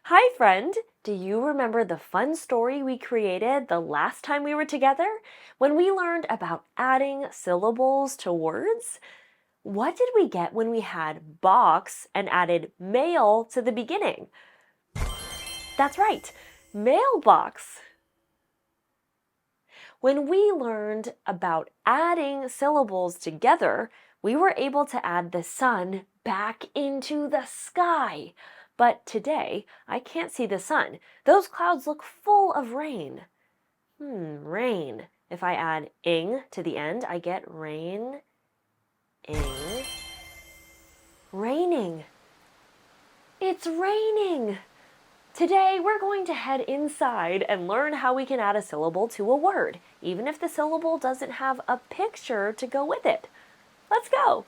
Hi, friend! Do you remember the fun story we created the last time we were together when we learned about adding syllables to words? What did we get when we had box and added mail to the beginning? That's right, mailbox. When we learned about adding syllables together, we were able to add the sun back into the sky. But today, I can't see the sun. Those clouds look full of rain. Rain. If I add ing to the end, I get rain, ing, raining. It's raining. Today, we're going to head inside and learn how we can add a syllable to a word, even if the syllable doesn't have a picture to go with it. Let's go!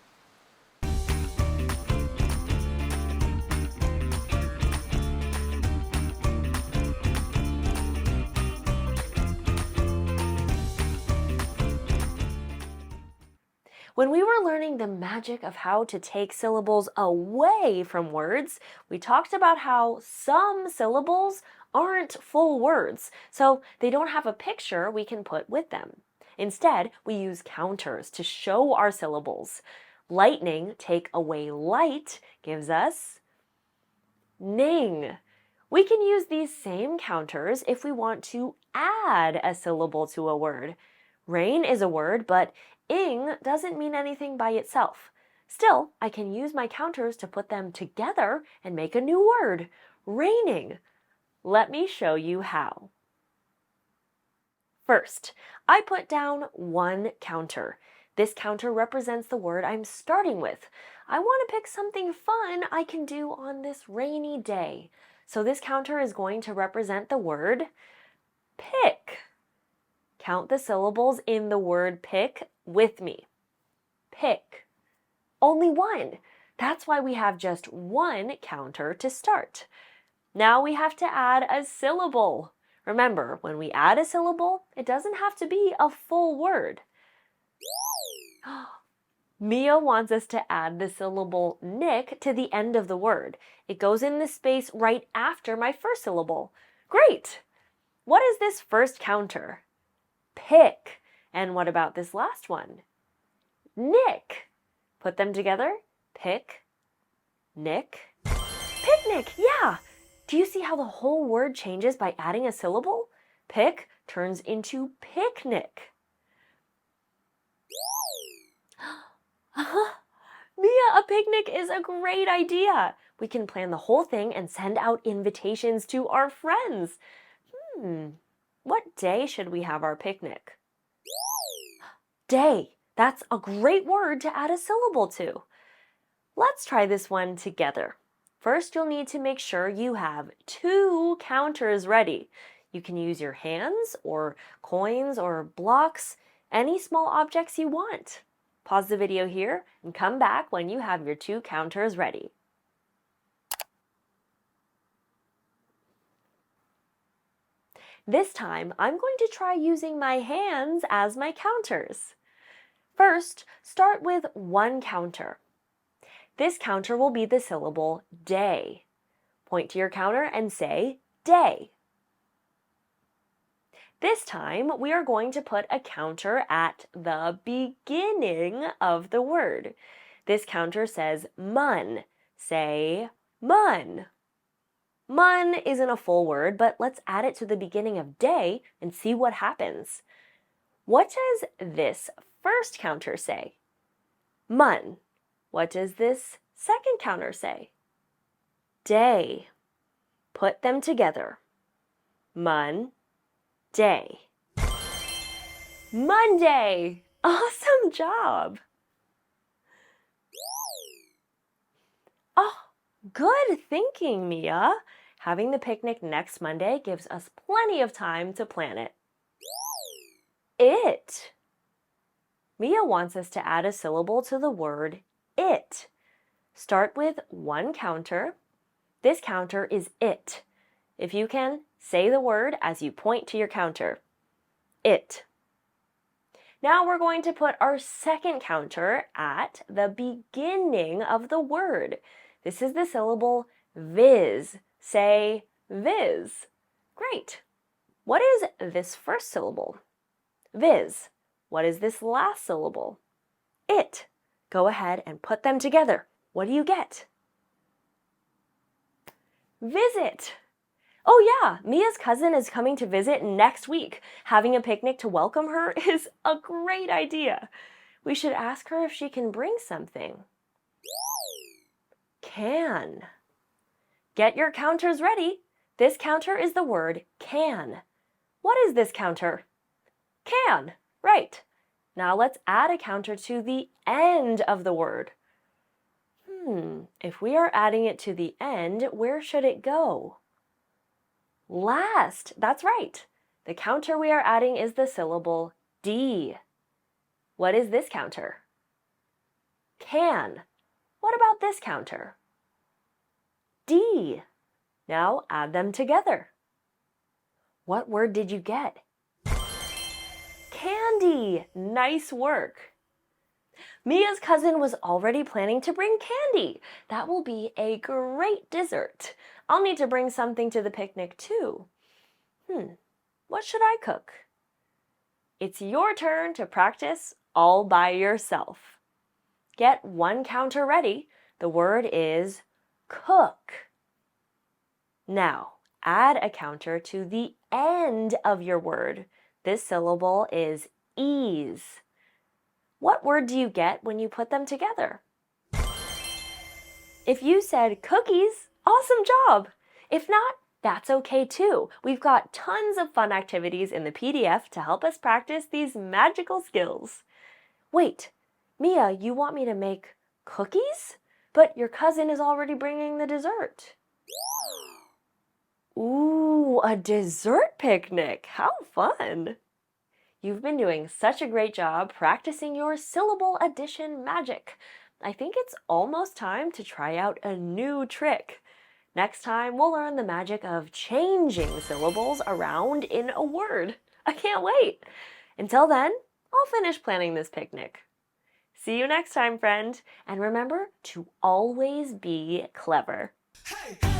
When we were learning the magic of how to take syllables away from words, we talked about how some syllables aren't full words, so they don't have a picture we can put with them. Instead, we use counters to show our syllables. Lightning, take away light, gives us ning. We can use these same counters if we want to add a syllable to a word. Rain is a word, but ing doesn't mean anything by itself. Still, I can use my counters to put them together and make a new word, raining. Let me show you how. First, I put down one counter. This counter represents the word I'm starting with. I want to pick something fun I can do on this rainy day. So this counter is going to represent the word pick. Count the syllables in the word pick with me. Pick. Only one. That's why we have just one counter to start. Now we have to add a syllable. Remember, when we add a syllable, it doesn't have to be a full word. Mia wants us to add the syllable nick to the end of the word. It goes in the space right after my first syllable. Great! What is this first counter? Pick. And what about this last one? Nick. Put them together. Pick, nick, picnic. Yeah! Do you see how the whole word changes by adding a syllable? Pick turns into picnic. Mia, a picnic is a great idea. We can plan the whole thing and send out invitations to our friends. What day should we have our picnic? Day. That's a great word to add a syllable to. Let's try this one together. First, you'll need to make sure you have two counters ready. You can use your hands or coins or blocks, any small objects you want. Pause the video here and come back when you have your two counters ready. This time, I'm going to try using my hands as my counters. First, start with one counter. This counter will be the syllable day. Point to your counter and say day. This time, we are going to put a counter at the beginning of the word. This counter says mun. Say mun. Mun isn't a full word, but let's add it to the beginning of day and see what happens. What does this first counter say? Mun. What does this second counter say? Day. Put them together. Mun, day. Monday! Awesome job! Oh, good thinking, Mia. Having the picnic next Monday gives us plenty of time to plan it. It. Mia wants us to add a syllable to the word it. Start with one counter. This counter is it. If you can, say the word as you point to your counter. It. Now we're going to put our second counter at the beginning of the word. This is the syllable viz. Say viz. Great. What is this first syllable? Viz. What is this last syllable? It. Go ahead and put them together. What do you get? Visit. Oh yeah, Mia's cousin is coming to visit next week. Having a picnic to welcome her is a great idea. We should ask her if she can bring something. Can. Get your counters ready. This counter is the word can. What is this counter? Can. Right. Now let's add a counter to the end of the word. If we are adding it to the end, where should it go? Last. That's right. The counter we are adding is the syllable D. What is this counter? Can. What about this counter? D. Now add them together. What word did you get? Candy. Nice work. Mia's cousin was already planning to bring candy. That will be a great dessert. I'll need to bring something to the picnic too. What should I cook? It's your turn to practice all by yourself. Get one counter ready. The word is cook. Now, add a counter to the end of your word. This syllable is ease. What word do you get when you put them together? If you said cookies, awesome job! If not, that's okay too. We've got tons of fun activities in the PDF to help us practice these magical skills. Wait, Mia, you want me to make cookies? But your cousin is already bringing the dessert. Ooh, a dessert picnic! How fun! You've been doing such a great job practicing your syllable addition magic. I think it's almost time to try out a new trick. Next time, we'll learn the magic of changing syllables around in a word. I can't wait. Until then, I'll finish planning this picnic. See you next time, friend. And remember to always be clever. Hey.